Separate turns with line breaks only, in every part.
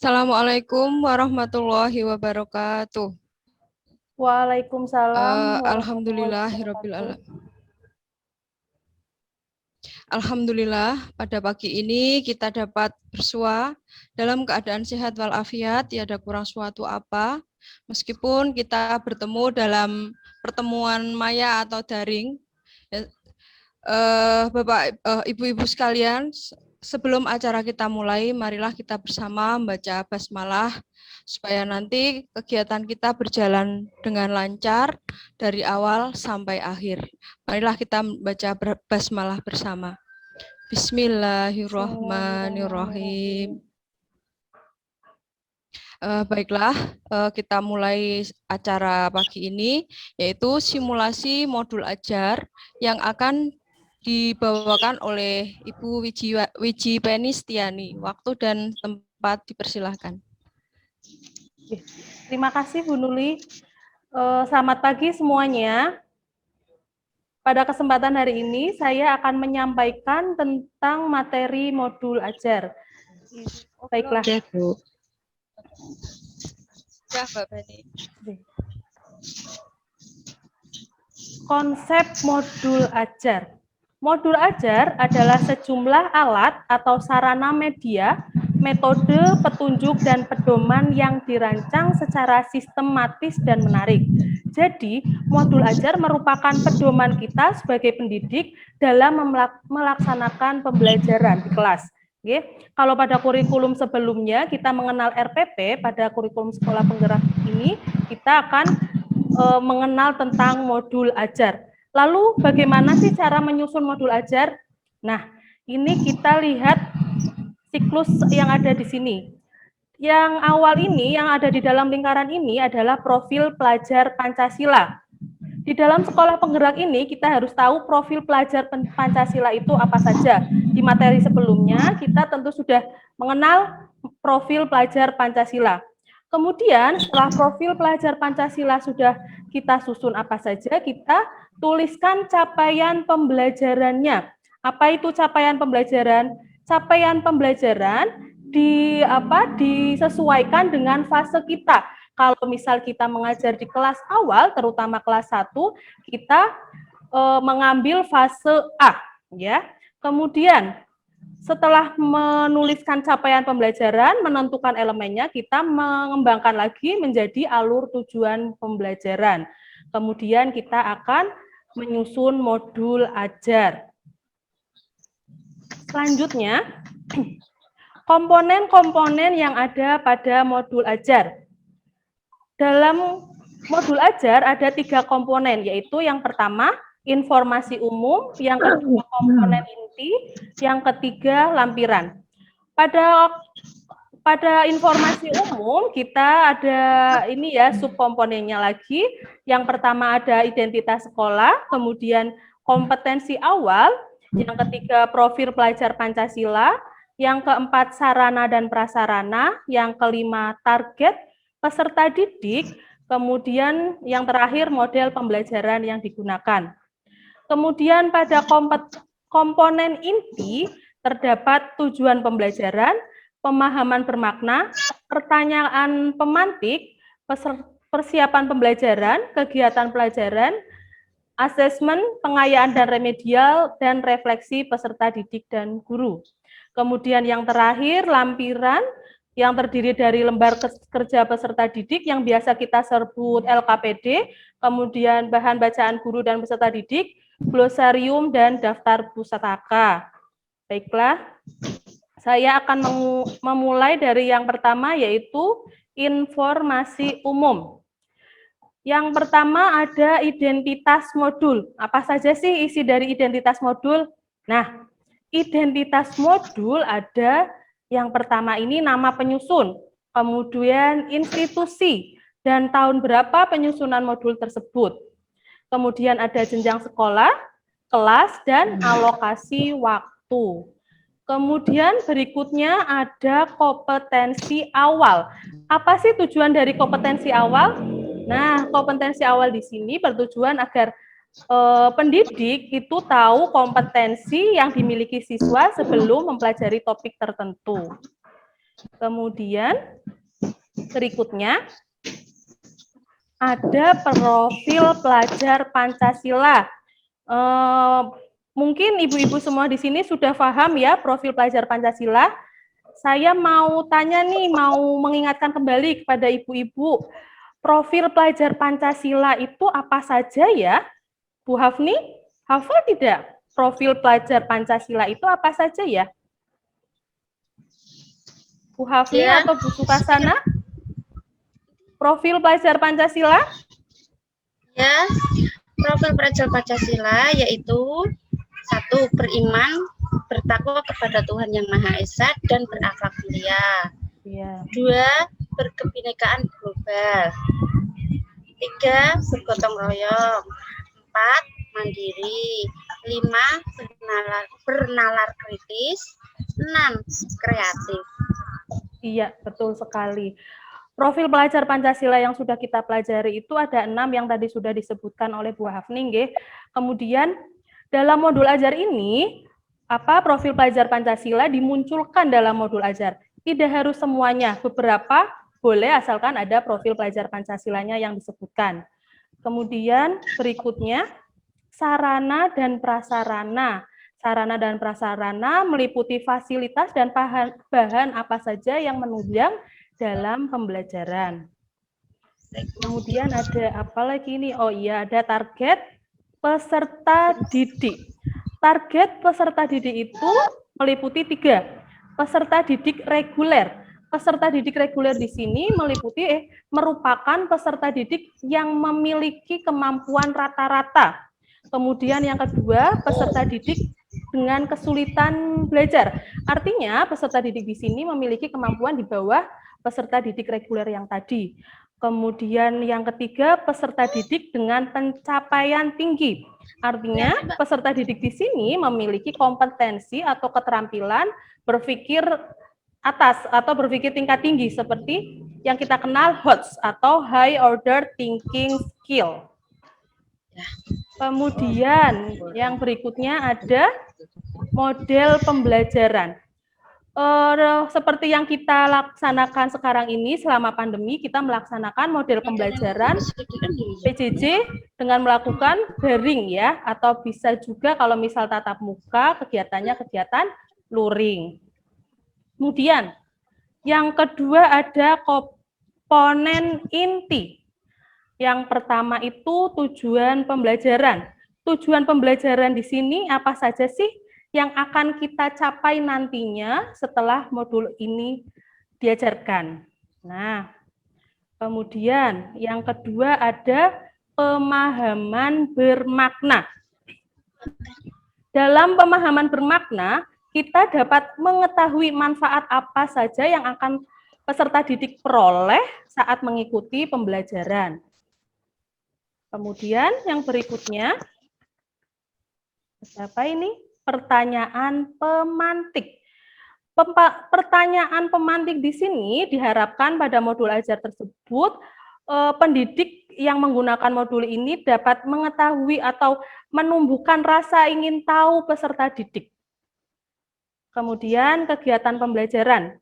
Assalamualaikum warahmatullahi wabarakatuh.
Waalaikumsalam warahmatullahi
Alhamdulillahirabbil
wabarakatuh.
alamin. Alhamdulillah, pada pagi ini kita dapat bersua dalam keadaan sehat walafiat, tiada kurang suatu apa. Meskipun kita bertemu dalam pertemuan maya atau daring, Bapak, Ibu-ibu sekalian, sebelum acara kita mulai, marilah kita bersama membaca basmalah supaya nanti kegiatan kita berjalan dengan lancar dari awal sampai akhir. Marilah kita membaca basmalah bersama. Bismillahirrahmanirrahim. Baiklah, kita mulai acara pagi ini, yaitu simulasi modul ajar yang akan dibawakan oleh Ibu Wiji Penistiani. Waktu dan tempat dipersilahkan.
Terima kasih Bu Nuli. Selamat pagi semuanya. Pada kesempatan hari ini saya akan menyampaikan tentang materi modul ajar. Baiklah.
Ya, Bu. Ya, Mbak Bani.
Konsep modul ajar. Modul ajar adalah sejumlah alat atau sarana media, metode, petunjuk, dan pedoman yang dirancang secara sistematis dan menarik. Jadi, modul ajar merupakan pedoman kita sebagai pendidik dalam melaksanakan pembelajaran di kelas. Oke. Kalau pada kurikulum sebelumnya kita mengenal RPP, pada kurikulum sekolah penggerak ini kita akan mengenal tentang modul ajar. Lalu bagaimana sih cara menyusun modul ajar? Nah, ini kita lihat siklus yang ada di sini. Yang awal ini, yang ada di dalam lingkaran ini adalah profil pelajar Pancasila. Di dalam sekolah penggerak ini, kita harus tahu profil pelajar Pancasila itu apa saja. Di materi sebelumnya, kita tentu sudah mengenal profil pelajar Pancasila. Kemudian, setelah profil pelajar Pancasila sudah kita susun apa saja, kita tuliskan capaian pembelajarannya. Apa itu capaian pembelajaran? Capaian pembelajaran disesuaikan dengan fase kita. Kalau misal kita mengajar di kelas awal, terutama kelas 1, kita mengambil fase A, ya. Kemudian setelah menuliskan capaian pembelajaran, menentukan elemennya, kita mengembangkan lagi menjadi alur tujuan pembelajaran. Kemudian kita akan menyusun modul ajar. Selanjutnya, komponen-komponen yang ada pada modul ajar. Dalam modul ajar ada 3 komponen, yaitu yang pertama, informasi umum, yang kedua komponen inti, yang ketiga lampiran. Pada informasi umum kita ada ini ya subkomponennya lagi. Yang pertama ada identitas sekolah, kemudian kompetensi awal, yang ketiga profil pelajar Pancasila, yang keempat sarana dan prasarana, yang kelima target peserta didik, kemudian yang terakhir model pembelajaran yang digunakan. Kemudian pada komponen inti terdapat tujuan pembelajaran, pemahaman bermakna, pertanyaan pemantik, persiapan pembelajaran, kegiatan pelajaran, asesmen, pengayaan dan remedial, dan refleksi peserta didik dan guru. Kemudian yang terakhir, lampiran, yang terdiri dari lembar kerja peserta didik yang biasa kita sebut LKPD, kemudian bahan bacaan guru dan peserta didik, glosarium, dan daftar pustaka. Baiklah, saya akan memulai dari yang pertama, yaitu informasi umum. Yang pertama ada identitas modul. Apa saja sih isi dari identitas modul? Nah, identitas modul ada yang pertama ini nama penyusun, kemudian institusi, dan tahun berapa penyusunan modul tersebut. Kemudian ada jenjang sekolah, kelas, dan alokasi waktu. Kemudian berikutnya ada kompetensi awal. Apa sih tujuan dari kompetensi awal? Nah, kompetensi awal di sini bertujuan agar pendidik itu tahu kompetensi yang dimiliki siswa sebelum mempelajari topik tertentu. Kemudian berikutnya ada profil pelajar Pancasila. Mungkin ibu-ibu semua di sini sudah paham ya profil pelajar Pancasila. Saya mau tanya nih, mau mengingatkan kembali kepada ibu-ibu, profil pelajar Pancasila itu apa saja ya? Bu Hafni, hafal tidak? Profil pelajar Pancasila itu apa saja ya? Bu Hafni
Ya.
atau Bu Sukasana? Profil pelajar Pancasila?
Ya, profil pelajar Pancasila yaitu 1. Beriman, bertakwa kepada Tuhan Yang Maha Esa dan berakhlak mulia.
Ya.
2. Berkebinekaan global. 3. Bergotong royong. 4. Mandiri. 5. Bernalar kritis. 6. Kreatif.
Iya, betul sekali. Profil pelajar Pancasila yang sudah kita pelajari itu ada 6 yang tadi sudah disebutkan oleh Bu Hafni, nggih. Kemudian dalam modul ajar ini, profil pelajar Pancasila dimunculkan dalam modul ajar. Tidak harus semuanya, beberapa boleh asalkan ada profil pelajar Pancasilanya yang disebutkan. Kemudian berikutnya, sarana dan prasarana. Sarana dan prasarana meliputi fasilitas dan bahan apa saja yang menunjang dalam pembelajaran. Kemudian ada apa lagi ini? Oh iya, ada target peserta didik. Target peserta didik itu meliputi 3. Peserta didik reguler. Peserta didik reguler di sini merupakan peserta didik yang memiliki kemampuan rata-rata. Kemudian yang kedua, peserta didik dengan kesulitan belajar. Artinya peserta didik di sini memiliki kemampuan di bawah peserta didik reguler yang tadi. Kemudian yang ketiga, peserta didik dengan pencapaian tinggi. Artinya peserta didik di sini memiliki kompetensi atau keterampilan berpikir atas atau berpikir tingkat tinggi seperti yang kita kenal HOTS atau High Order Thinking Skill. Kemudian yang berikutnya ada model pembelajaran. Seperti yang kita laksanakan sekarang ini selama pandemi, kita melaksanakan model pembelajaran PJJ dengan melakukan daring ya, atau bisa juga kalau misal tatap muka kegiatannya kegiatan luring. Kemudian yang kedua ada komponen inti. Yang pertama itu tujuan pembelajaran. Tujuan pembelajaran di sini apa saja sih yang akan kita capai nantinya setelah modul ini diajarkan. Nah, kemudian yang kedua ada pemahaman bermakna. Dalam pemahaman bermakna, kita dapat mengetahui manfaat apa saja yang akan peserta didik peroleh saat mengikuti pembelajaran. Kemudian yang berikutnya, apa ini? Pertanyaan pemantik. Pertanyaan pemantik di sini diharapkan pada modul ajar tersebut, pendidik yang menggunakan modul ini dapat mengetahui atau menumbuhkan rasa ingin tahu peserta didik. Kemudian kegiatan pembelajaran.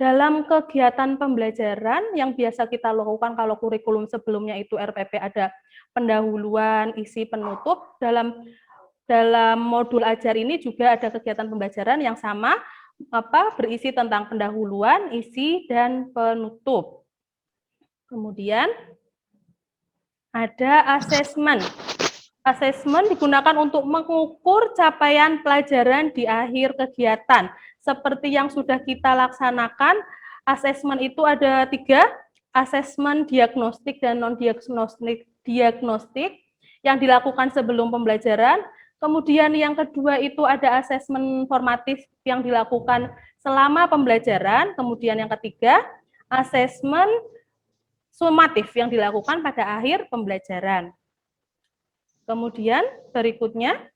Dalam kegiatan pembelajaran yang biasa kita lakukan kalau kurikulum sebelumnya itu RPP ada pendahuluan, isi, penutup, dalam modul ajar ini juga ada kegiatan pembelajaran yang sama berisi tentang pendahuluan, isi, dan penutup. Kemudian ada asesmen. Asesmen digunakan untuk mengukur capaian pelajaran di akhir kegiatan. Seperti yang sudah kita laksanakan, asesmen itu ada 3, asesmen diagnostik dan non-diagnostik yang dilakukan sebelum pembelajaran. Kemudian yang kedua itu ada asesmen formatif yang dilakukan selama pembelajaran. Kemudian yang ketiga, asesmen sumatif yang dilakukan pada akhir pembelajaran. Kemudian berikutnya,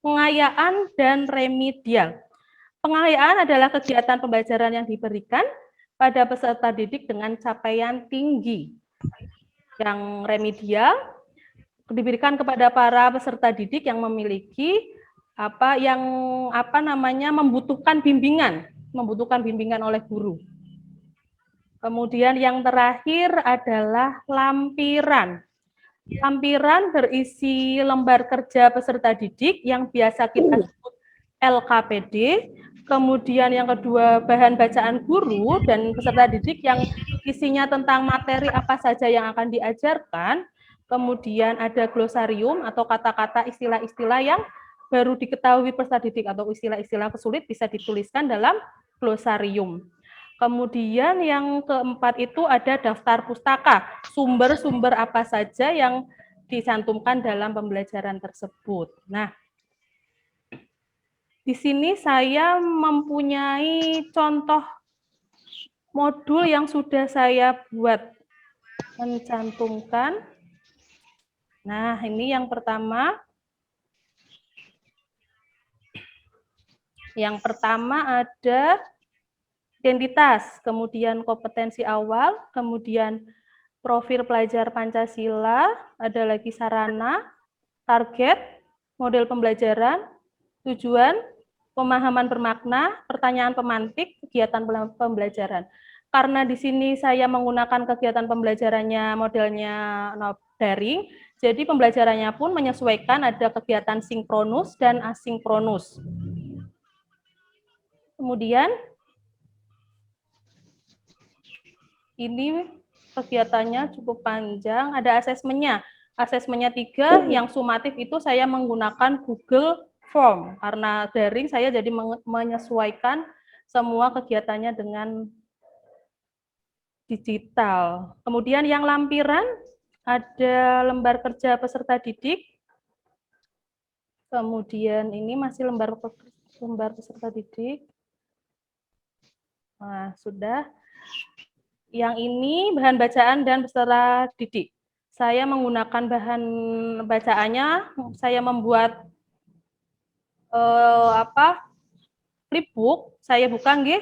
pengayaan dan remedial. Pengayaan adalah kegiatan pembelajaran yang diberikan pada peserta didik dengan capaian tinggi. Yang remedial diberikan kepada para peserta didik yang memiliki membutuhkan bimbingan membutuhkan bimbingan oleh guru. Kemudian yang terakhir adalah lampiran. Lampiran berisi lembar kerja peserta didik yang biasa kita sebut LKPD. Kemudian yang kedua bahan bacaan guru dan peserta didik yang isinya tentang materi apa saja yang akan diajarkan. Kemudian ada glosarium atau kata-kata istilah-istilah yang baru diketahui peserta didik atau istilah-istilah pesulit bisa dituliskan dalam glosarium. Kemudian yang keempat itu ada daftar pustaka, sumber-sumber apa saja yang dicantumkan dalam pembelajaran tersebut. Nah, di sini saya mempunyai contoh modul yang sudah saya buat, mencantumkan. Nah, ini yang pertama. Yang pertama ada identitas, kemudian kompetensi awal, kemudian profil pelajar Pancasila, ada lagi sarana, target, model pembelajaran, tujuan, pemahaman bermakna, pertanyaan pemantik, kegiatan pembelajaran. Karena di sini saya menggunakan kegiatan pembelajarannya modelnya daring, jadi pembelajarannya pun menyesuaikan ada kegiatan sinkronus dan asinkronus. Kemudian ini kegiatannya cukup panjang, ada asesmennya. Asesmennya 3, yang sumatif itu saya menggunakan Google Form. Karena daring saya jadi menyesuaikan semua kegiatannya dengan digital. Kemudian yang lampiran, ada lembar kerja peserta didik. Kemudian ini masih lembar peserta didik. Nah, sudah. Yang ini bahan bacaan dan peserta didik. Saya menggunakan bahan bacaannya, saya membuat flipbook, saya buka nggih.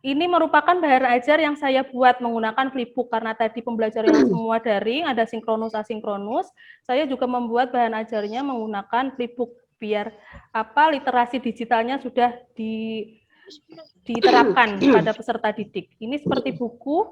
Ini merupakan bahan ajar yang saya buat menggunakan flipbook karena tadi pembelajarannya semua daring, ada sinkronus asinkronus. Saya juga membuat bahan ajarnya menggunakan flipbook biar literasi digitalnya sudah diterapkan pada peserta didik. Ini seperti buku.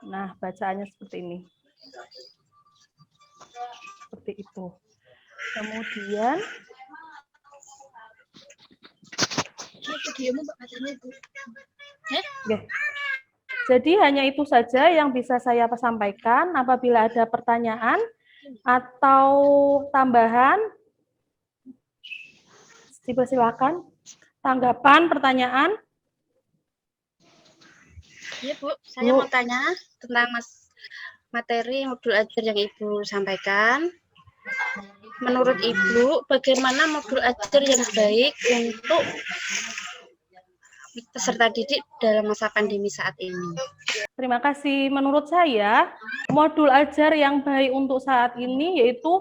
Nah, bacaannya seperti ini. Seperti itu. Kemudian jadi hanya itu saja yang bisa saya sampaikan. Apabila ada pertanyaan atau tambahan, dipersilakan. Tanggapan, pertanyaan?
Ya Bu, saya mau tanya tentang materi modul ajar yang Ibu sampaikan. Menurut Ibu, bagaimana modul ajar yang baik untuk peserta didik dalam masa pandemi saat ini?
Terima kasih. Menurut saya, modul ajar yang baik untuk saat ini yaitu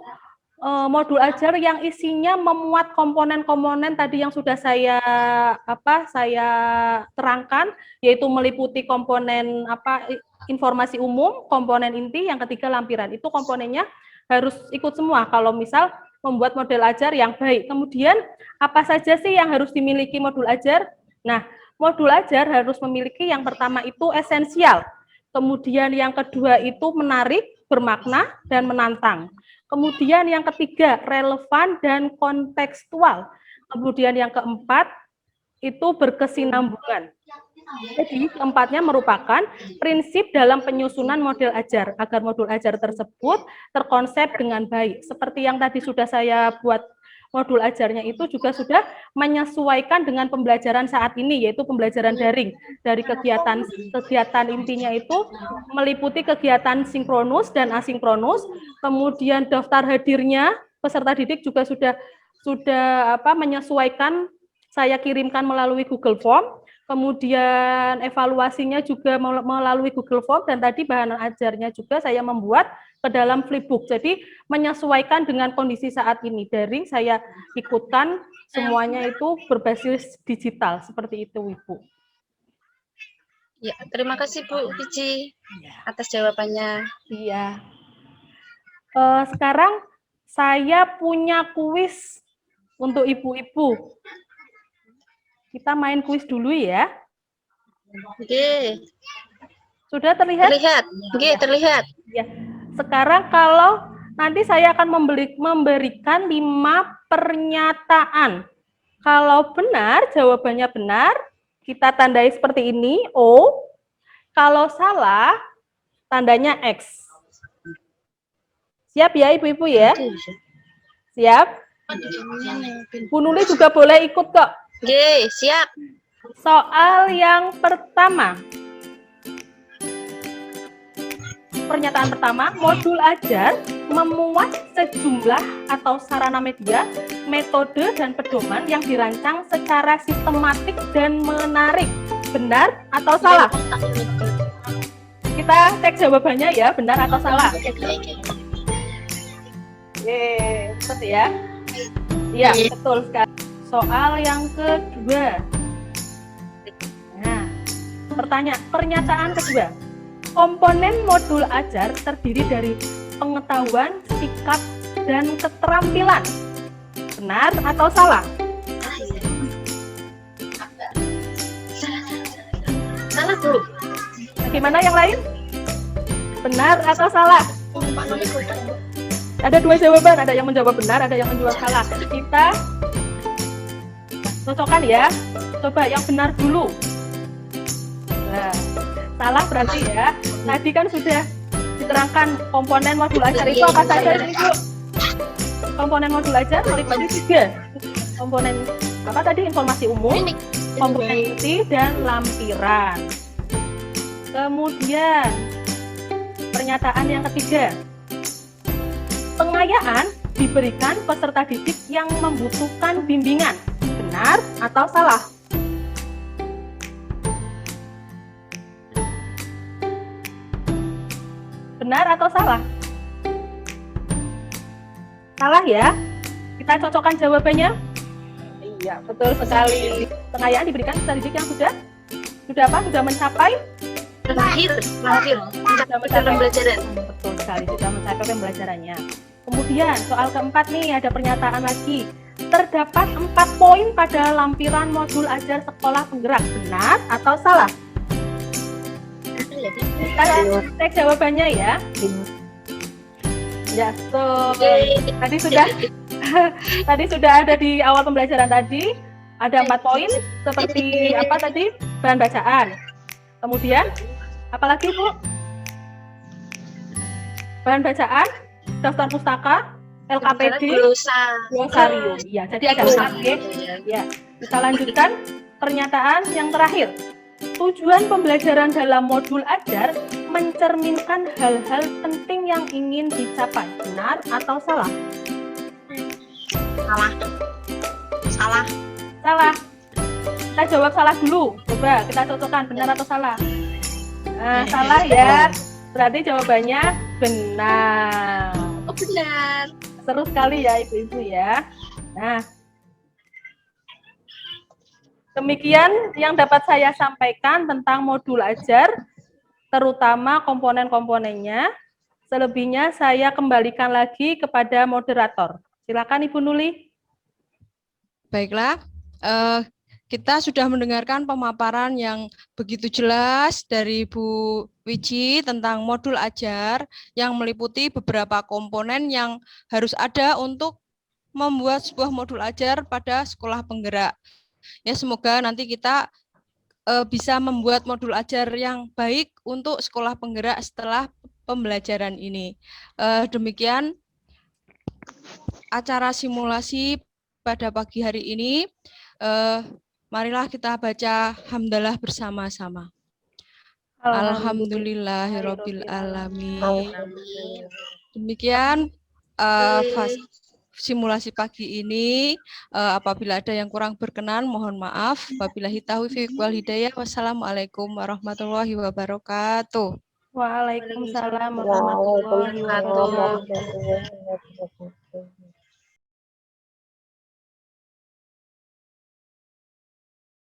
modul ajar yang isinya memuat komponen-komponen tadi yang sudah saya terangkan, yaitu meliputi komponen informasi umum, komponen inti, yang ketiga lampiran. Itu komponennya harus ikut semua kalau misal membuat model ajar yang baik. Kemudian apa saja sih yang harus dimiliki modul ajar? Nah, modul ajar harus memiliki yang pertama itu esensial. Kemudian yang kedua itu menarik, bermakna, dan menantang. Kemudian yang ketiga, relevan dan kontekstual. Kemudian yang keempat, itu berkesinambungan. Jadi keempatnya merupakan prinsip dalam penyusunan model ajar, agar modul ajar tersebut terkonsep dengan baik. Seperti yang tadi sudah saya buat modul ajarnya itu juga sudah menyesuaikan dengan pembelajaran saat ini, yaitu pembelajaran daring. Dari kegiatan intinya itu meliputi kegiatan sinkronus dan asinkronus, kemudian daftar hadirnya peserta didik juga sudah menyesuaikan, saya kirimkan melalui Google Form, kemudian evaluasinya juga melalui Google Form, dan tadi bahan ajarnya juga saya membuat ke dalam flipbook. Jadi menyesuaikan dengan kondisi saat ini. Daring saya ikutkan semuanya itu berbasis digital. Seperti itu, Ibu.
Ya, terima kasih Bu Pici atas jawabannya.
Iya. Sekarang saya punya kuis untuk ibu-ibu. Kita main kuis dulu ya.
Oke,
Sudah terlihat?
terlihat. Oke, terlihat.
Ya. Sekarang kalau nanti saya akan memberikan 5 pernyataan. Kalau benar, jawabannya benar, kita tandai seperti ini, O. Kalau salah, tandanya X. Siap ya Ibu-Ibu ya? Siap? Bu Nuli juga boleh ikut kok.
Oke, siap.
Soal yang pertama. Pernyataan pertama, modul ajar memuat sejumlah atau sarana media, metode, dan pedoman yang dirancang secara sistematik dan menarik. Benar atau salah? Kita cek jawabannya ya, benar atau salah? Betul ya? Iya, betul sekali. Soal yang kedua. Nah, pernyataan kedua. Komponen modul ajar terdiri dari pengetahuan, sikap, dan keterampilan. Benar atau salah?
Salah, Bu.
Bagaimana yang lain? Benar atau salah? Ada 2 jawaban, ada yang menjawab benar, ada yang menjawab salah. Kita cocokkan ya. Coba yang benar dulu. Nah, salah berarti ya. Tadi kan sudah diterangkan komponen modul ajar itu apa saja, Ibu? Komponen modul ajar meliputi 3. Komponen apa tadi? Informasi umum, kompetensi, dan lampiran. Kemudian pernyataan yang ketiga. Pengayaan diberikan peserta didik yang membutuhkan bimbingan. Benar atau salah? Benar atau salah? Salah ya? Kita cocokkan jawabannya? Iya, betul sekali. Pengayaan diberikan peserta didik yang sudah apa? Sudah mencapai?
Lahir.
Sudah
Dalam pembelajaran.
Betul sekali, sudah mencapai pembelajarannya. Kemudian soal keempat nih, ada pernyataan lagi. Terdapat 4 poin pada lampiran modul ajar sekolah penggerak. Benar atau salah? Kita cek jawabannya ya. Ya, tadi sudah ada di awal pembelajaran tadi. Ada 4 poin seperti apa tadi? Bahan bacaan. Kemudian apalagi Bu? Bahan bacaan, daftar pustaka, LKPD, glosarium. Ya, jadi ada 4 ya. Kita lanjutkan pernyataan yang terakhir. Tujuan pembelajaran dalam modul ajar mencerminkan hal-hal penting yang ingin dicapai. Benar atau salah?
Salah. Salah.
Salah. Kita jawab salah dulu. Coba kita cocokkan benar atau salah. Nah, salah ya. Berarti jawabannya benar.
Oh, benar.
Seru sekali ya Ibu-Ibu ya. Nah, demikian yang dapat saya sampaikan tentang modul ajar, terutama komponen-komponennya. Selebihnya saya kembalikan lagi kepada moderator. Silakan Ibu Nuli.
Baiklah, kita sudah mendengarkan pemaparan yang begitu jelas dari Bu Wiji tentang modul ajar yang meliputi beberapa komponen yang harus ada untuk membuat sebuah modul ajar pada sekolah penggerak. Ya, semoga nanti kita bisa membuat modul ajar yang baik untuk sekolah penggerak setelah pembelajaran ini. Demikian acara simulasi pada pagi hari ini. Marilah kita baca hamdalah bersama-sama. Alhamdulillahirabbil alamin. Demikian simulasi pagi ini. Apabila ada yang kurang berkenan, mohon maaf. Wabillahi taufiq wal hidayah. Wassalamualaikum warahmatullahi wabarakatuh.
Waalaikumsalam warahmatullahi wabarakatuh.